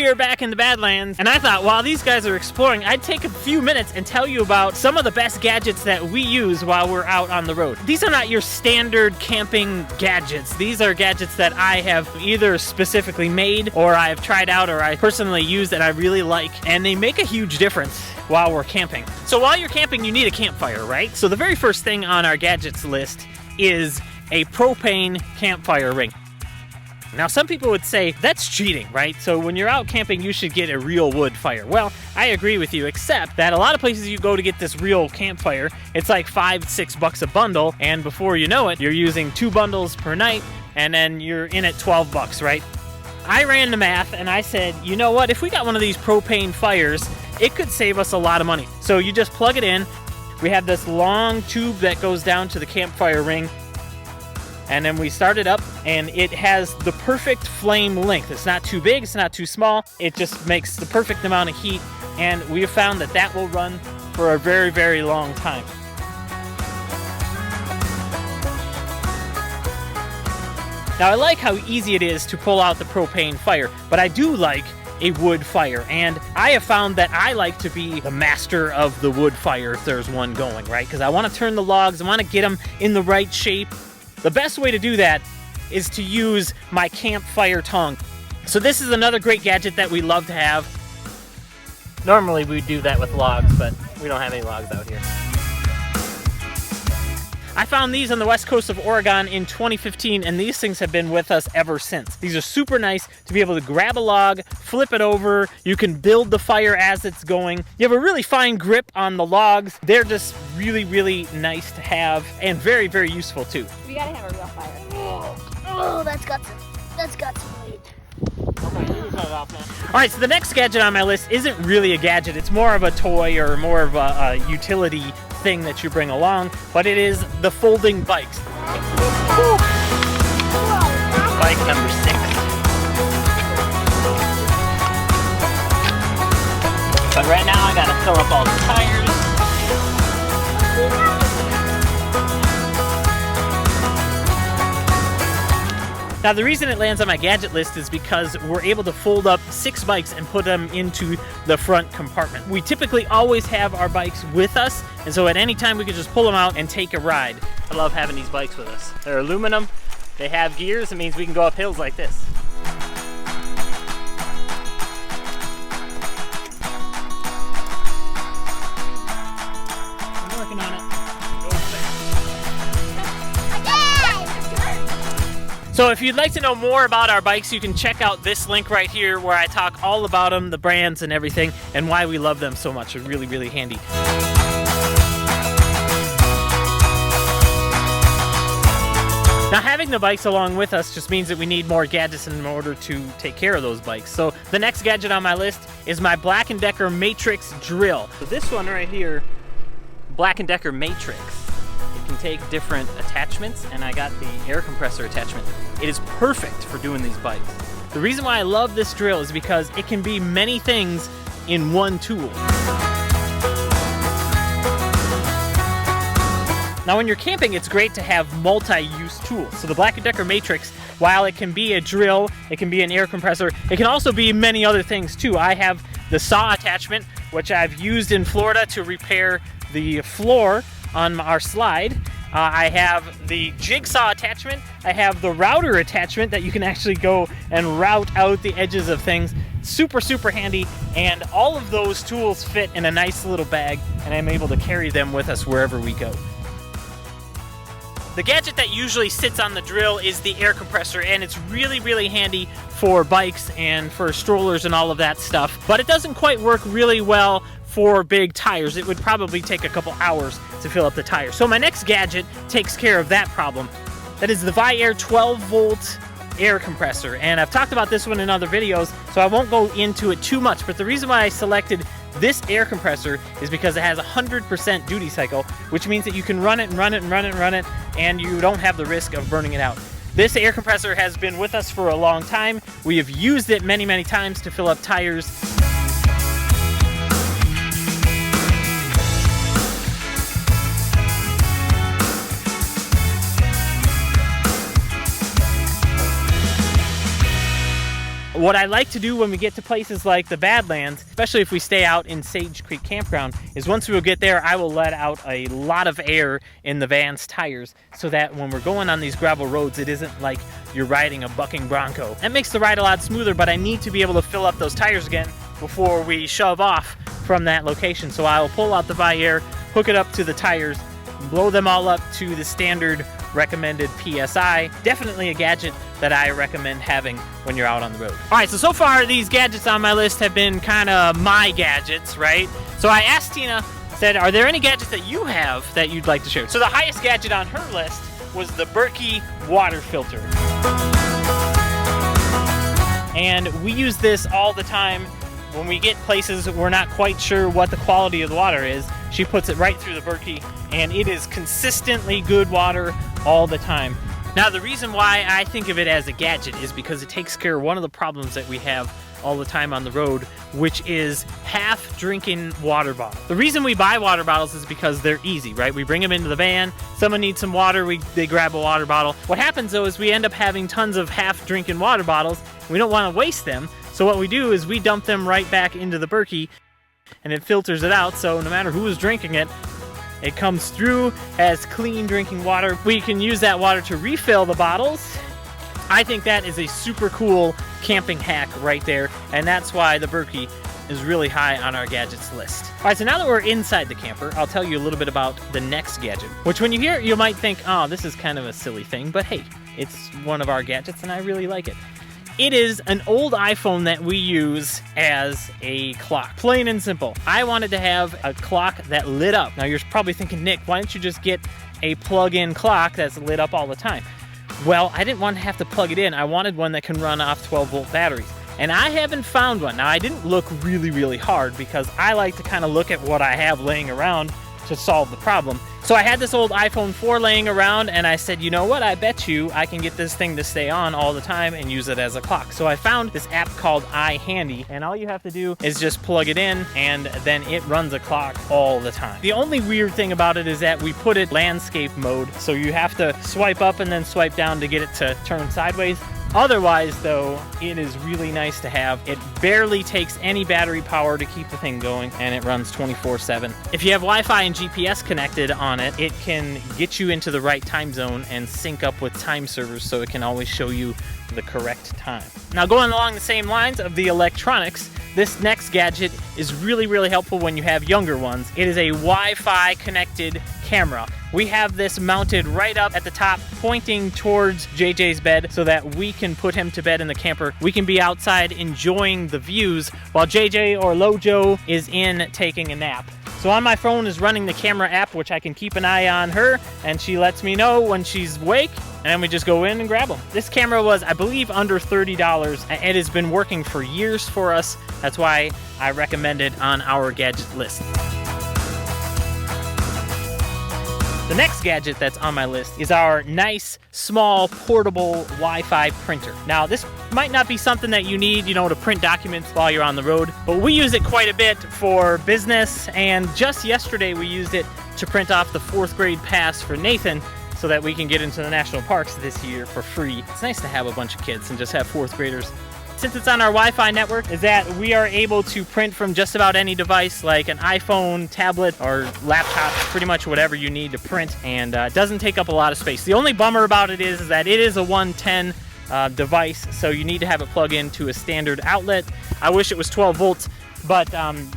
we are back in the Badlands, and I thought while these guys are exploring, I'd take a few minutes and tell you about some of the best gadgets that we use while we're out on the road. These are not your standard camping gadgets. These are gadgets that I have either specifically made, or I've tried out, or I personally use that I really like, and they make a huge difference while we're camping. So while you're camping, you need a campfire, right? So the very first thing on our gadgets list is a propane campfire ring. Now, some people would say that's cheating, right? So when you're out camping, you should get a real wood fire. Well, I agree with you, except that a lot of places you go to get this real campfire, it's like $5-6 a bundle, and before you know it, you're using 2 bundles per night, and then you're in at $12, right? I ran the math, and I said, you know what? If we got one of these propane fires, it could save us a lot of money. So you just plug it in. We have this long tube that goes down to the campfire ring, and then we start it up, and it has the perfect flame length. It's not too big, it's not too small. It just makes the perfect amount of heat, and we have found that that will run for a very, very long time. Now, I like how easy it is to pull out the propane fire, but I do like a wood fire, and I have found that I like to be the master of the wood fire if there's one going, right? Because I want to turn the logs, I want to get them in the right shape. The best way to do that is to use my Campfire Tongue. So this is another great gadget that we love to have. Normally we do that with logs, but we don't have any logs out here. I found these on the west coast of Oregon in 2015, and these things have been with us ever since. These are super nice to be able to grab a log, flip it over. You can build the fire as it's going. You have a really fine grip on the logs. They're just really, really nice to have, and very, very useful too. We gotta have a real fire. Oh, that's got some weight. Okay, you can cut it off now. All right, so the next gadget on my list isn't really a gadget. It's more of a toy or more of a utility thing that you bring along, but it is the folding bikes. Bike number 6. But right now I gotta fill up all the tires. Now, the reason it lands on my gadget list is because we're able to fold up 6 bikes and put them into the front compartment. We typically always have our bikes with us, and so at any time we can just pull them out and take a ride. I love having these bikes with us. They're aluminum, they have gears, it means we can go up hills like this. I'm working on it. So if you'd like to know more about our bikes, you can check out this link right here where I talk all about them, the brands and everything, and why we love them so much. They're really, really handy. Now, having the bikes along with us just means that we need more gadgets in order to take care of those bikes. So the next gadget on my list is my Black & Decker Matrix drill. So this one right here, Black & Decker Matrix. Can take different attachments, and I got the air compressor attachment. It is perfect for doing these bikes. The reason why I love this drill is because it can be many things in one tool. Now, when you're camping, it's great to have multi-use tools. So the Black & Decker Matrix, while it can be a drill, it can be an air compressor, it can also be many other things too. I have the saw attachment, which I've used in Florida to repair the floor on our slide. I have the jigsaw attachment. I have the router attachment that you can actually go and route out the edges of things. Super, super handy, and all of those tools fit in a nice little bag, and I'm able to carry them with us wherever we go. The gadget that usually sits on the drill is the air compressor, and it's really, really handy for bikes and for strollers and all of that stuff, but it doesn't quite work really well for big tires. It would probably take a couple hours to fill up the tires. So my next gadget takes care of that problem. That is the Viair 12-volt air compressor, and I've talked about this one in other videos, so I won't go into it too much, but the reason why I selected this air compressor is because it has 100% duty cycle, which means that you can run it and run it and run it and run it, and you don't have the risk of burning it out. This air compressor has been with us for a long time. We have used it many, many times to fill up tires. What I like to do when we get to places like the Badlands, especially if we stay out in Sage Creek Campground, is once we get there, I will let out a lot of air in the van's tires so that when we're going on these gravel roads, it isn't like you're riding a bucking bronco. That makes the ride a lot smoother, but I need to be able to fill up those tires again before we shove off from that location. So I will pull out the Viair, hook it up to the tires, blow them all up to the standard recommended PSI. Definitely a gadget that I recommend having when you're out on the road. All right, so far these gadgets on my list have been kind of my gadgets, right? So I asked Tina, said, are there any gadgets that you have that you'd like to share? So the highest gadget on her list was the Berkey water filter. And we use this all the time when we get places we're not quite sure what the quality of the water is. She puts it right through the Berkey, and it is consistently good water all the time. Now, the reason why I think of it as a gadget is because it takes care of one of the problems that we have all the time on the road, which is half drinking water bottles. The reason we buy water bottles is because they're easy, right? We bring them into the van, someone needs some water, they grab a water bottle. What happens though is we end up having tons of half drinking water bottles. We don't want to waste them, so what we do is we dump them right back into the Berkey, and it filters it out, so no matter who is drinking it, it comes through as clean drinking water. We can use that water to refill the bottles. I think that is a super cool camping hack right there, and that's why the Berkey is really high on our gadgets list. All right, so now that we're inside the camper, I'll tell you a little bit about the next gadget, which when you hear it, you might think, oh, this is kind of a silly thing, but hey, it's one of our gadgets and I really like it. It is an old iPhone that we use as a clock, plain and simple. I wanted to have a clock that lit up. Now you're probably thinking, Nick, why don't you just get a plug-in clock that's lit up all the time? Well, I didn't want to have to plug it in. I wanted one that can run off 12-volt batteries. And I haven't found one. Now I didn't look really, really hard because I like to kind of look at what I have laying around to solve the problem. So I had this old iPhone 4 laying around and I said, you know what, I bet you I can get this thing to stay on all the time and use it as a clock. So I found this app called iHandy, and all you have to do is just plug it in and then it runs a clock all the time. The only weird thing about it is that we put it landscape mode, so you have to swipe up and then swipe down to get it to turn sideways. Otherwise though, it is really nice to have. It barely takes any battery power to keep the thing going, and it runs 24/7. If you have Wi-Fi and GPS connected on it, it can get you into the right time zone and sync up with time servers so it can always show you the correct time. Now, going along the same lines of the electronics, this next gadget is really, really helpful when you have younger ones. It is a Wi-Fi connected camera. We have this mounted right up at the top, pointing towards JJ's bed so that we can put him to bed in the camper. We can be outside enjoying the views while JJ or Lojo is in taking a nap. So on my phone is running the camera app, which I can keep an eye on her, and she lets me know when she's awake, and then we just go in and grab them. This camera was, I believe, under $30. It has been working for years for us. That's why I recommend it on our gadget list. The next gadget that's on my list is our nice, small, portable Wi-Fi printer. Now, this might not be something that you need, to print documents while you're on the road, but we use it quite a bit for business, and just yesterday we used it to print off the 4th grade pass for Nathan so that we can get into the national parks this year for free. It's nice to have a bunch of kids and just have 4th graders. Since it's on our Wi-Fi network, is that we are able to print from just about any device, like an iPhone, tablet, or laptop, pretty much whatever you need to print, and it doesn't take up a lot of space. The only bummer about it is that it is a 110 device, so you need to have it plug into a standard outlet. I wish it was 12 volts, but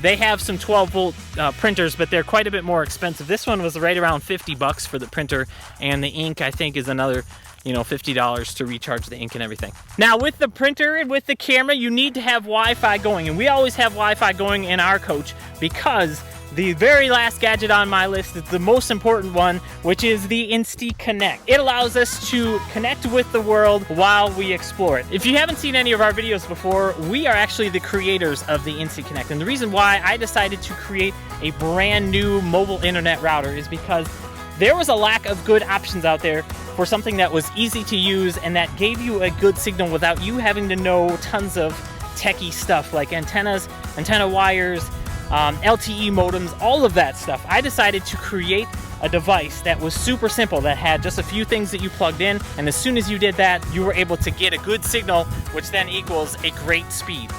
they have some 12-volt printers, but they're quite a bit more expensive. This one was right around $50 for the printer, and the ink, I think, is another $50 to recharge the ink and everything. Now, with the printer and with the camera, you need to have Wi-Fi going, and we always have Wi-Fi going in our coach because the very last gadget on my list is the most important one, which is the Insti Connect. It allows us to connect with the world while we explore it. If you haven't seen any of our videos before, we are actually the creators of the Insti Connect, and the reason why I decided to create a brand new mobile internet router is because there was a lack of good options out there for something that was easy to use and that gave you a good signal without you having to know tons of techie stuff like antennas, antenna wires, LTE modems, all of that stuff. I decided to create a device that was super simple, that had just a few things that you plugged in, and as soon as you did that, you were able to get a good signal, which then equals a great speed.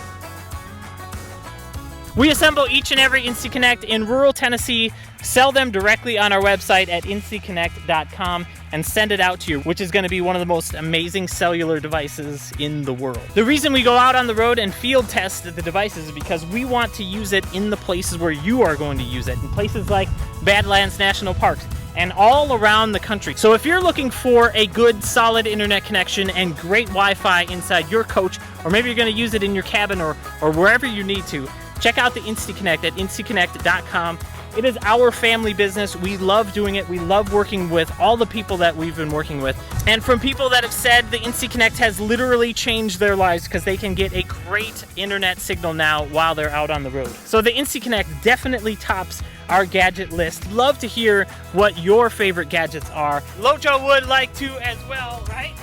We assemble each and every InstaConnect in rural Tennessee, sell them directly on our website at instaconnect.com, and send it out to you, which is going to be one of the most amazing cellular devices in the world. The reason we go out on the road and field test the devices is because we want to use it in the places where you are going to use it, in places like Badlands National Parks and all around the country. So if you're looking for a good, solid internet connection and great Wi-Fi inside your coach, or maybe you're going to use it in your cabin or wherever you need to, check out the InstaConnect at instaconnect.com. It is our family business. We love doing it. We love working with all the people that we've been working with. And from people that have said the InstaConnect has literally changed their lives because they can get a great internet signal now while they're out on the road. So the InstaConnect definitely tops our gadget list. Love to hear what your favorite gadgets are. Lojo would like to as well, right?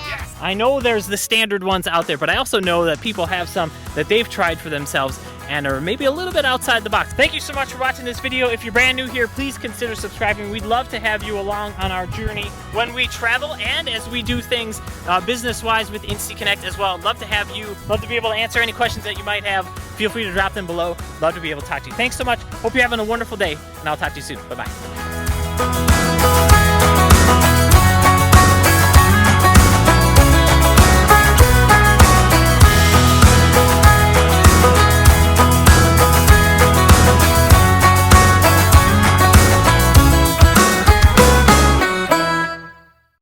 Yes. I know there's the standard ones out there, but I also know that people have some that they've tried for themselves and are maybe a little bit outside the box. Thank you so much for watching this video. If you're brand new here, please consider subscribing. We'd love to have you along on our journey when we travel and as we do things business-wise with InstaConnect as well. Love to have you. Love to be able to answer any questions that you might have. Feel free to drop them below. Love to be able to talk to you. Thanks so much. Hope you're having a wonderful day, and I'll talk to you soon. Bye-bye.